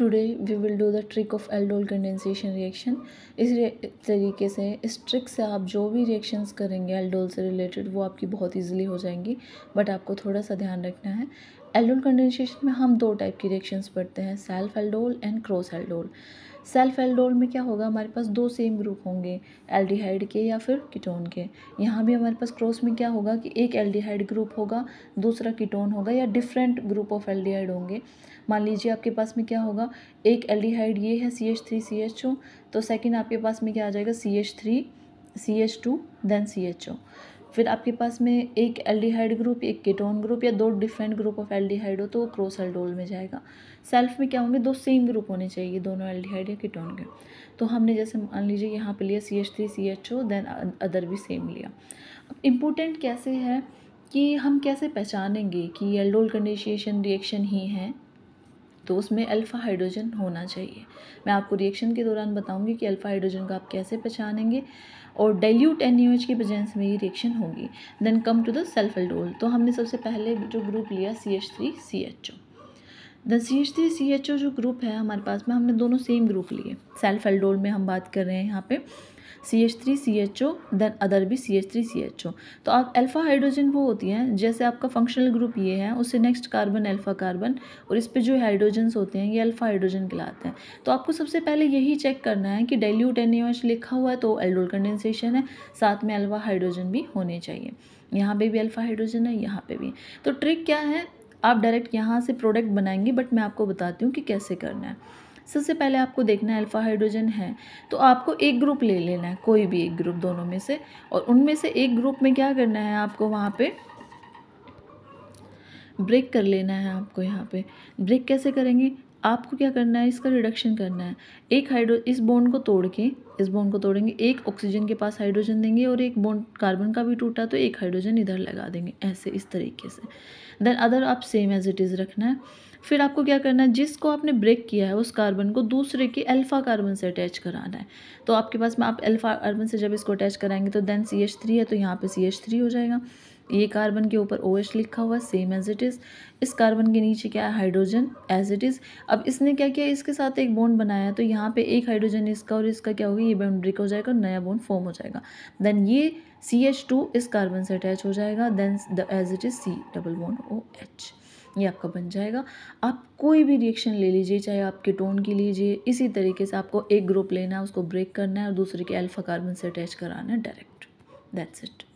today we will do the trick of aldol condensation reaction। इस तरीके से इस ट्रिक से आप जो भी रिएक्शंस करेंगे एल्डोल से रिलेटेड वो आपकी बहुत इजीली हो जाएंगी, बट आपको थोड़ा सा ध्यान रखना है। एल्डोल कंडेंसेशन में हम दो टाइप की रिएक्शंस पढ़ते हैं, self aldol and cross aldol. Self aldol में क्या होगा, हमारे पास दो सेम ग्रुप होंगे, एल्डिहाइड के या फिर कीटोन के। यहाँ भी हमारे पास क्रॉस में क्या होगा कि एक एल्डिहाइड ग्रुप होगा, दूसरा कीटोन होगा, या डिफरेंट ग्रुप ऑफ एल्डिहाइड होंगे। मान लीजिए आपके पास में क्या होगा, एक एल्डिहाइड ये है CH3CHO, तो सेकंड आपके पास में क्या आ जाएगा CH3CH2 देन CHO। फिर आपके पास में एक एल्डिहाइड ग्रुप, एक कीटोन ग्रुप, या दो डिफरेंट ग्रुप ऑफ एल्डिहाइड हो तो वो क्रॉस एल्डोल में जाएगा। सेल्फ में क्या होंगे, दो सेम ग्रुप होने चाहिए, दोनों एल्डिहाइड या कीटोन के। तो हमने जैसे मान लीजिए यहाँ पे लिया CH3CHO देन अदर भी सेम लिया। अब इम्पोर्टेंट कैसे है कि हम कैसे पहचानेंगे कि एल्डोल कंडेंसेशन रिएक्शन ही है, तो उसमें अल्फ़ा हाइड्रोजन होना चाहिए। मैं आपको रिएक्शन के दौरान बताऊंगी कि अल्फ़ा हाइड्रोजन का आप कैसे पहचानेंगे, और डाइल्यूट NaOH की प्रेजेंस में ये रिएक्शन होगी। Then come to the self aldol. तो हमने सबसे पहले जो ग्रुप लिया CH3CHO। द CH3CHO जो ग्रुप है हमारे पास में, हमने दोनों सेम ग्रुप लिए। सेल्फ एल्डोल में हम बात कर रहे हैं यहाँ पे CH3CHO देन अदर भी CH3CHO। तो आप अल्फ़ा हाइड्रोजन वो होती हैं, जैसे आपका फंक्शनल ग्रुप ये है, उससे नेक्स्ट कार्बन अल्फ़ा कार्बन, और इस पे जो हाइड्रोजन्स होते हैं ये अल्फ़ा हाइड्रोजन कहलाते हैं। तो आपको सबसे पहले यही चेक करना है कि डाइल्यूट NaOH लिखा हुआ है तो एल्डोल कंडेंसेशन है, साथ में अल्फ़ा हाइड्रोजन भी होने चाहिए। यहाँ पे भी अल्फ़ा हाइड्रोजन है, यहाँ पे भी। तो ट्रिक क्या है, आप डायरेक्ट यहाँ से प्रोडक्ट बनाएंगे, बट मैं आपको बताती हूँ कि कैसे करना है। सबसे पहले आपको देखना है अल्फ़ा हाइड्रोजन है तो आपको एक ग्रुप ले लेना है, कोई भी एक ग्रुप दोनों में से, और उनमें से एक ग्रुप में क्या करना है, आपको वहाँ पे ब्रेक कर लेना है। आपको यहाँ पे ब्रेक कैसे करेंगे, आपको क्या करना है, इसका रिडक्शन करना है। इस बॉन्ड को तोड़ के, इस बॉन्ड को तोड़ेंगे, एक ऑक्सीजन के पास हाइड्रोजन देंगे, और एक बॉन्ड कार्बन का भी टूटा तो एक हाइड्रोजन इधर लगा देंगे, ऐसे इस तरीके से। देन अदर आप सेम एज इट इज़ रखना है। फिर आपको क्या करना है, जिसको आपने ब्रेक किया है उस कार्बन को दूसरे के अल्फ़ा कार्बन से अटैच कराना है। तो आपके पास में आप अल्फ़ा कार्बन से जब इसको अटैच कराएंगे तो देन CH3 है तो यहाँ पे CH3 हो जाएगा। ये कार्बन के ऊपर OH लिखा हुआ सेम एज इट इज़, इस कार्बन के नीचे क्या है, हाइड्रोजन एज इट इज़। अब इसने क्या किया, इसके साथ एक बॉन्ड बनाया, तो यहाँ पे एक हाइड्रोजन इसका और इसका क्या होगा, ये बॉन्ड ब्रेक हो जाएगा, नया बॉन्ड फॉर्म हो जाएगा। देन ये CH2 इस कार्बन से अटैच हो जाएगा, then as it is C=OH, ये आपका बन जाएगा। आप कोई भी रिएक्शन ले लीजिए, चाहे आप कीटोन की लीजिए, इसी तरीके से आपको एक ग्रुप लेना है, उसको ब्रेक करना है और दूसरे के अल्फ़ा कार्बन से अटैच कराना है डायरेक्ट। That's it.